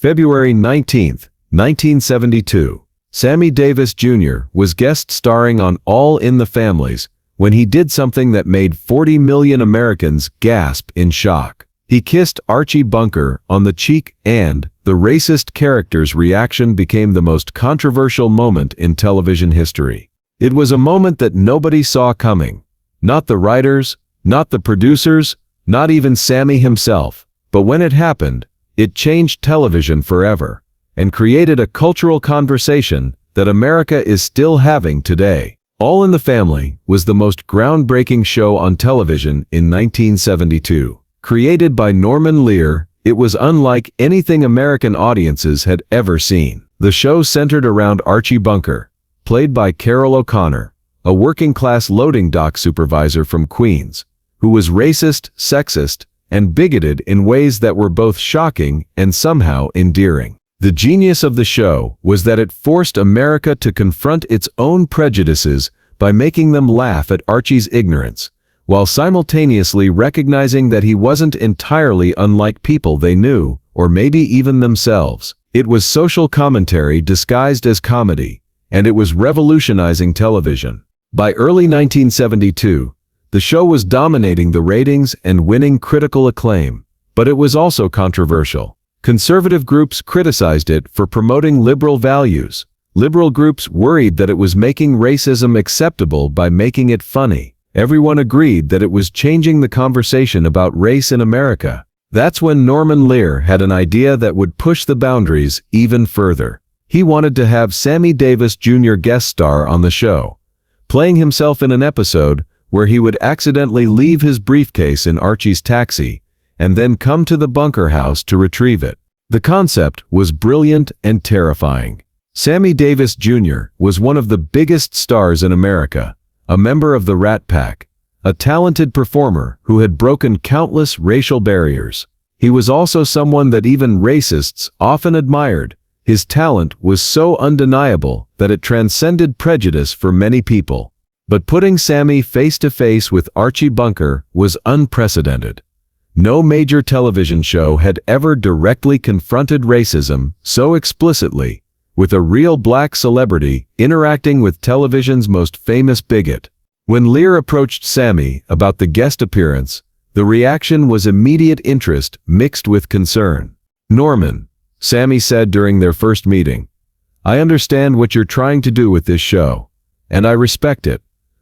February 19, 1972. Sammy Davis Jr. was guest starring on All in the Families when he did something that made 40 million Americans gasp in shock. He kissed Archie Bunker on the cheek, and the racist character's reaction became the most controversial moment in television history. It was a moment that nobody saw coming. Not the writers, not the producers, not even Sammy himself. But when it happened, it changed television forever and created a cultural conversation that America is still having today. All in the Family was the most groundbreaking show on television in 1972. Created by Norman Lear, it was unlike anything American audiences had ever seen. The show centered around Archie Bunker, played by Carroll O'Connor, a working-class loading dock supervisor from Queens, who was racist, sexist, and bigoted in ways that were both shocking and somehow endearing. The genius of the show was that it forced America to confront its own prejudices by making them laugh at Archie's ignorance, while simultaneously recognizing that he wasn't entirely unlike people they knew, or maybe even themselves. It was social commentary disguised as comedy, and it was revolutionizing television. By early 1972, the show was dominating the ratings and winning critical acclaim, but it was also controversial. Conservative groups criticized it for promoting liberal values. Liberal groups worried that it was making racism acceptable by making it funny. Everyone agreed that it was changing the conversation about race in America. That's when Norman Lear had an idea that would push the boundaries even further. He wanted to have Sammy Davis Jr. guest star on the show, playing himself in an episode where he would accidentally leave his briefcase in Archie's taxi and then come to the bunker house to retrieve it. The concept was brilliant and terrifying. Sammy Davis Jr. was one of the biggest stars in America, a member of the Rat Pack, a talented performer who had broken countless racial barriers. He was also someone that even racists often admired. His talent was so undeniable that it transcended prejudice for many people. But putting Sammy face to face with Archie Bunker was unprecedented. No major television show had ever directly confronted racism so explicitly, with a real black celebrity interacting with television's most famous bigot. When Lear approached Sammy about the guest appearance, the reaction was immediate interest mixed with concern. "Norman," Sammy said during their first meeting, "I understand what you're trying to do with this show, and I respect it,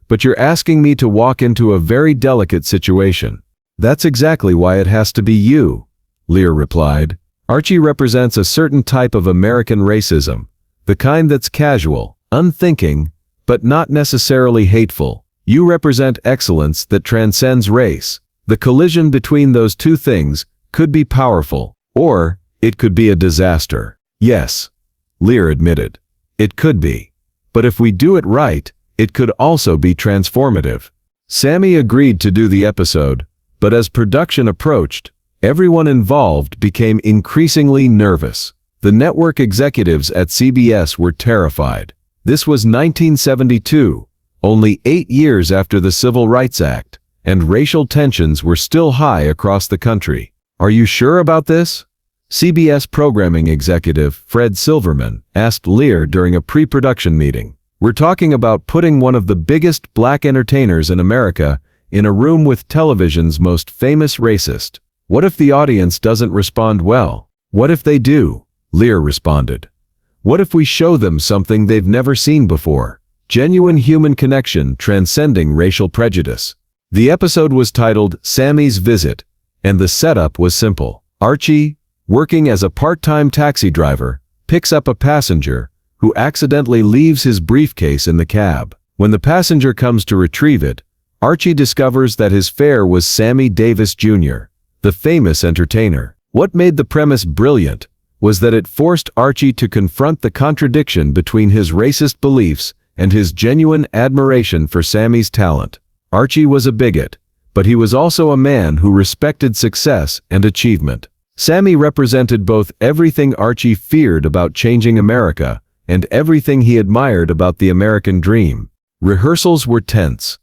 but you're asking me to walk into a very delicate situation." "That's exactly why it has to be you," Lear replied. "Archie represents a certain type of American racism, the kind that's casual, unthinking, but not necessarily hateful. You represent excellence that transcends race. The collision between those two things could be powerful, or it could be a disaster." "Yes," Lear admitted, "it could be. But if we do it right, it could also be transformative." Sammy agreed to do the episode, but as production approached, everyone involved became increasingly nervous. The network executives at CBS were terrified. This was 1972, only 8 years after the Civil Rights Act, and racial tensions were still high across the country. "Are you sure about this?" CBS programming executive Fred Silverman asked Lear during a pre-production meeting. "We're talking about putting one of the biggest black entertainers in America in a room with television's most famous racist. What if the audience doesn't respond well?" "What if they do?" Lear responded. "What if we show them something they've never seen before? Genuine human connection transcending racial prejudice." The episode was titled Sammy's Visit, and the setup was simple. Archie, working as a part-time taxi driver, picks up a passenger who accidentally leaves his briefcase in the cab. When the passenger comes to retrieve it, Archie discovers that his fare was Sammy Davis Jr., the famous entertainer. What made the premise brilliant was that it forced Archie to confront the contradiction between his racist beliefs and his genuine admiration for Sammy's talent. Archie was a bigot, but he was also a man who respected success and achievement. Sammy represented both everything Archie feared about changing America and everything he admired about the American dream. Rehearsals were tense.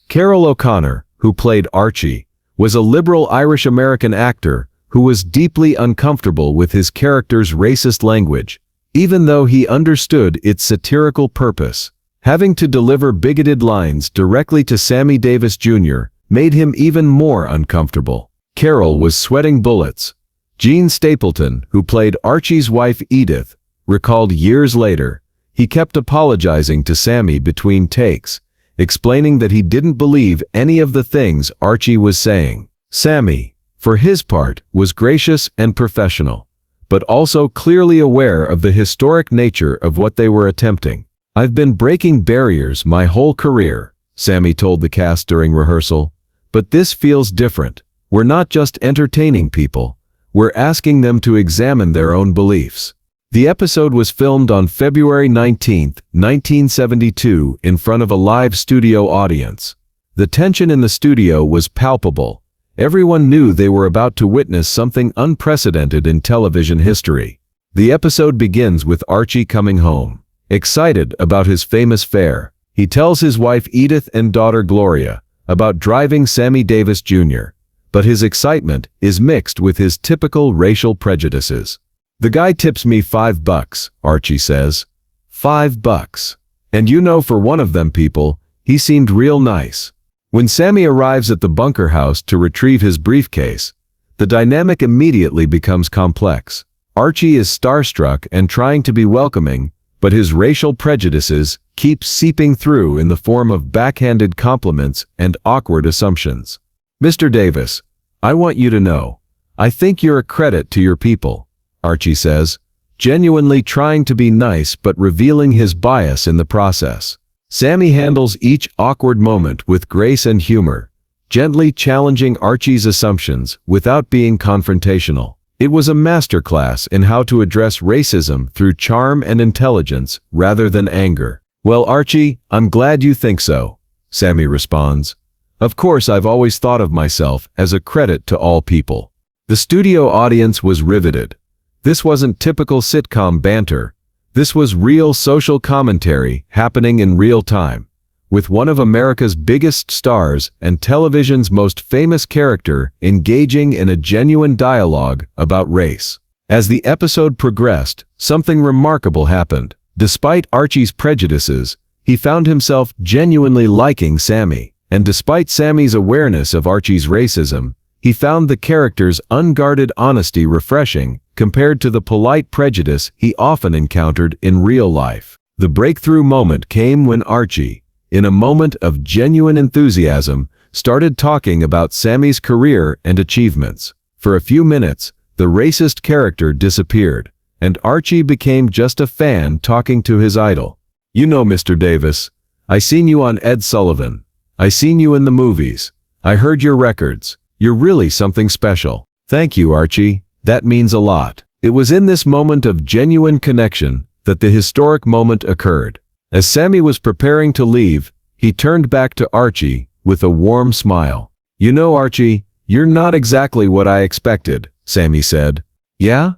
Carroll O'Connor, who played Archie, was a liberal Irish-American actor who was deeply uncomfortable with his character's racist language, even though he understood its satirical purpose. Having to deliver bigoted lines directly to Sammy Davis Jr. made him even more uncomfortable. Carol was sweating bullets. Gene Stapleton, who played Archie's wife Edith, recalled years later, he kept apologizing to Sammy between takes, explaining that he didn't believe any of the things Archie was saying. Sammy, for his part, was gracious and professional, but also clearly aware of the historic nature of what they were attempting. "I've been breaking barriers my whole career," Sammy told the cast during rehearsal, "but this feels different. We're not just entertaining people, we're asking them to examine their own beliefs." The episode was filmed on February 19, 1972 in front of a live studio audience. The tension in the studio was palpable. Everyone knew they were about to witness something unprecedented in television history. The episode begins with Archie coming home. Excited about his famous fare, he tells his wife Edith and daughter Gloria about driving Sammy Davis Jr., but his excitement is mixed with his typical racial prejudices. "The guy tips me $5, Archie says. $5. And you know, for one of them people, he seemed real nice." When Sammy arrives at the bunker house to retrieve his briefcase, the dynamic immediately becomes complex. Archie is starstruck and trying to be welcoming, but his racial prejudices keep seeping through in the form of backhanded compliments and awkward assumptions. "Mr. Davis, I want you to know, I think you're a credit to your people," Archie says, genuinely trying to be nice but revealing his bias in the process. Sammy handles each awkward moment with grace and humor, gently challenging Archie's assumptions without being confrontational. It was a masterclass in how to address racism through charm and intelligence rather than anger. "Well, Archie, I'm glad you think so," Sammy responds. "Of course, I've always thought of myself as a credit to all people." The studio audience was riveted. This wasn't typical sitcom banter. This was real social commentary happening in real time, with one of America's biggest stars and television's most famous character engaging in a genuine dialogue about race. As the episode progressed, something remarkable happened. Despite Archie's prejudices, he found himself genuinely liking Sammy. And despite Sammy's awareness of Archie's racism, he found the character's unguarded honesty refreshing compared to the polite prejudice he often encountered in real life. The breakthrough moment came when Archie, in a moment of genuine enthusiasm, started talking about Sammy's career and achievements. For a few minutes, the racist character disappeared, and Archie became just a fan talking to his idol. "You know, Mr. Davis, I seen you on Ed Sullivan. I seen you in the movies. I heard your records. You're really something special." "Thank you, Archie. That means a lot." It was in this moment of genuine connection that the historic moment occurred. As Sammy was preparing to leave, he turned back to Archie with a warm smile. "You know, Archie, you're not exactly what I expected," Sammy said. "Yeah?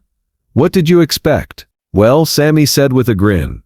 What did you expect?" "Well," Sammy said with a grin,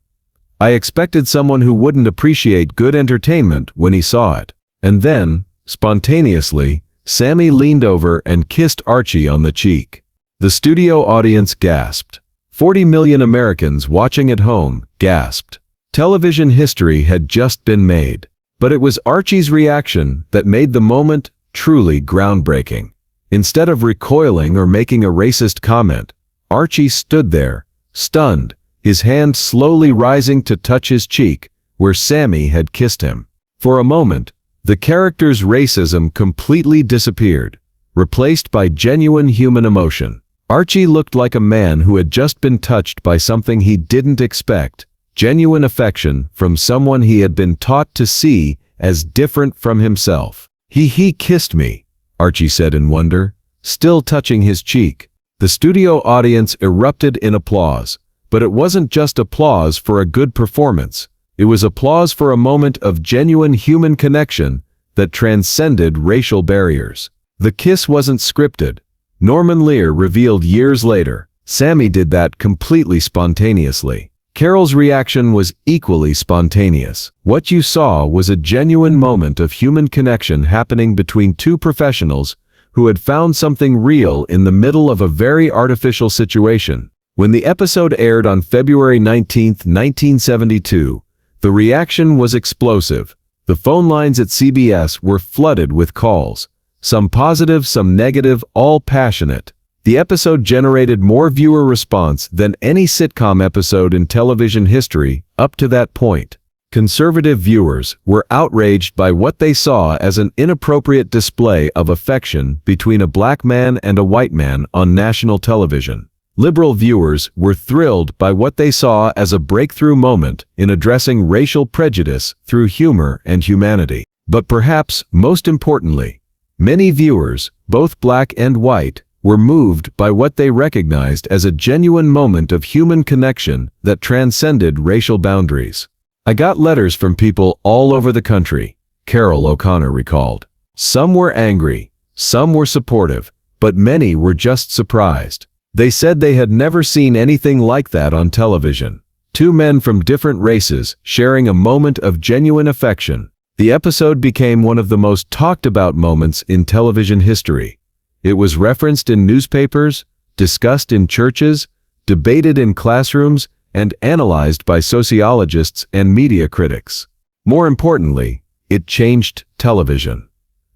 "I expected someone who wouldn't appreciate good entertainment when he saw it." And then, spontaneously, Sammy leaned over and kissed Archie on the cheek. The studio audience gasped. 40 million Americans watching at home gasped. Television history had just been made. But it was Archie's reaction that made the moment truly groundbreaking. Instead of recoiling or making a racist comment, Archie stood there, stunned, his hand slowly rising to touch his cheek, where Sammy had kissed him. For a moment, the character's racism completely disappeared, replaced by genuine human emotion. Archie looked like a man who had just been touched by something he didn't expect, genuine affection from someone he had been taught to see as different from himself. He kissed me," Archie said in wonder, still touching his cheek. The studio audience erupted in applause, but it wasn't just applause for a good performance. It was applause for a moment of genuine human connection that transcended racial barriers. The kiss wasn't scripted. Norman Lear revealed years later, Sammy did that completely spontaneously. Carol's reaction was equally spontaneous. What you saw was a genuine moment of human connection happening between two professionals who had found something real in the middle of a very artificial situation. When the episode aired on February 19, 1972, the reaction was explosive. The phone lines at CBS were flooded with calls, some positive, some negative, all passionate. The episode generated more viewer response than any sitcom episode in television history up to that point. Conservative viewers were outraged by what they saw as an inappropriate display of affection between a black man and a white man on national television. Liberal viewers were thrilled by what they saw as a breakthrough moment in addressing racial prejudice through humor and humanity. But perhaps most importantly, many viewers, both black and white, were moved by what they recognized as a genuine moment of human connection that transcended racial boundaries. "I got letters from people all over the country," Carol O'Connor recalled. "Some were angry, some were supportive, but many were just surprised. They said they had never seen anything like that on television. Two men from different races sharing a moment of genuine affection." The episode became one of the most talked about moments in television history. It was referenced in newspapers, discussed in churches, debated in classrooms, and analyzed by sociologists and media critics. More importantly, it changed television.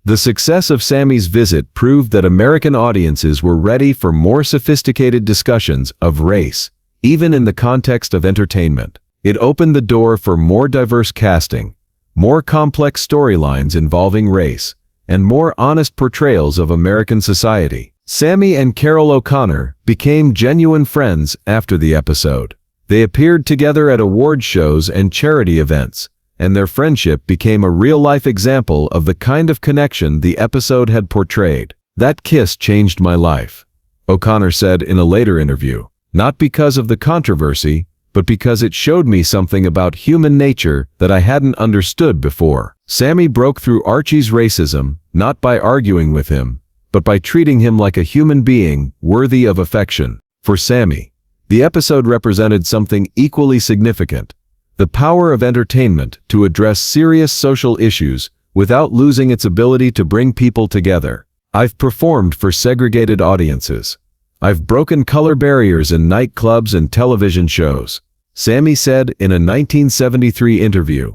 The success of Sammy's visit proved that American audiences were ready for more sophisticated discussions of race, even in the context of entertainment. It opened the door for more diverse casting, more complex storylines involving race, and more honest portrayals of American society. Sammy and Carol O'Connor became genuine friends after the episode. They appeared together at award shows and charity events, and their friendship became a real-life example of the kind of connection the episode had portrayed. "That kiss changed my life," O'Connor said in a later interview. "Not because of the controversy, but because it showed me something about human nature that I hadn't understood before." Sammy broke through Archie's racism, not by arguing with him, but by treating him like a human being worthy of affection. For Sammy, the episode represented something equally significant: the power of entertainment to address serious social issues without losing its ability to bring people together. "I've performed for segregated audiences. I've broken color barriers in nightclubs and television shows," Sammy said in a 1973 interview.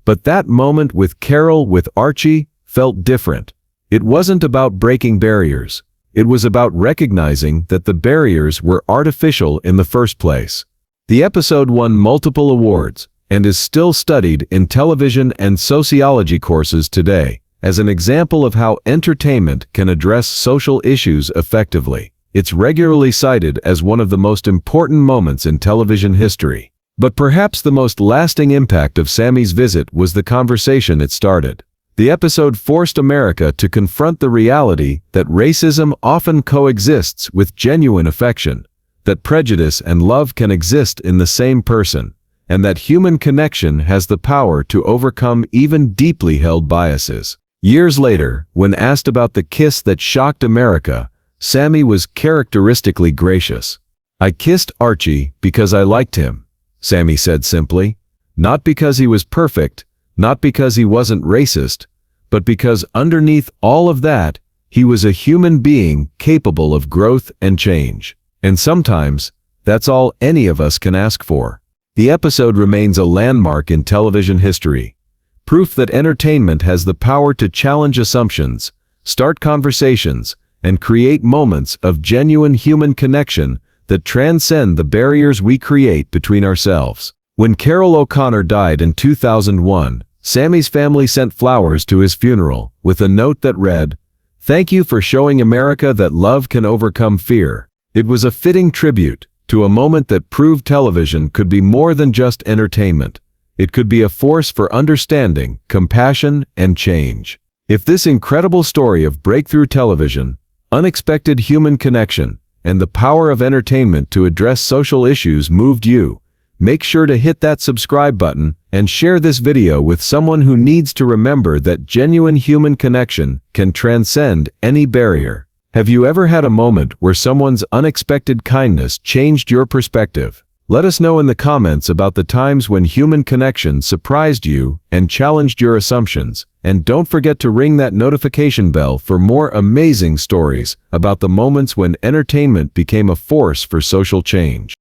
But that moment with Carol, with Archie, felt different. It wasn't about breaking barriers. It was about recognizing that the barriers were artificial in the first place. The episode won multiple awards and is still studied in television and sociology courses today as an example of how entertainment can address social issues effectively. It's regularly cited as one of the most important moments in television history. But perhaps the most lasting impact of Sammy's visit was the conversation it started. The episode forced America to confront the reality that racism often coexists with genuine affection, that prejudice and love can exist in the same person, and that human connection has the power to overcome even deeply held biases. Years later, when asked about the kiss that shocked America, Sammy was characteristically gracious. "I kissed Archie because I liked him," Sammy said simply. "Not because he was perfect, not because he wasn't racist, but because underneath all of that, he was a human being capable of growth and change. And sometimes, that's all any of us can ask for." The episode remains a landmark in television history, proof that entertainment has the power to challenge assumptions, start conversations, and create moments of genuine human connection that transcend the barriers we create between ourselves. When Carol O'Connor died in 2001, Sammy's family sent flowers to his funeral with a note that read, "Thank you for showing America that love can overcome fear." It was a fitting tribute to a moment that proved television could be more than just entertainment. It could be a force for understanding, compassion, and change. If this incredible story of breakthrough television, unexpected human connection, and the power of entertainment to address social issues moved you, make sure to hit that subscribe button and share this video with someone who needs to remember that genuine human connection can transcend any barrier. Have you ever had a moment where someone's unexpected kindness changed your perspective? Let us know in the comments about the times when human connection surprised you and challenged your assumptions. And don't forget to ring that notification bell for more amazing stories about the moments when entertainment became a force for social change.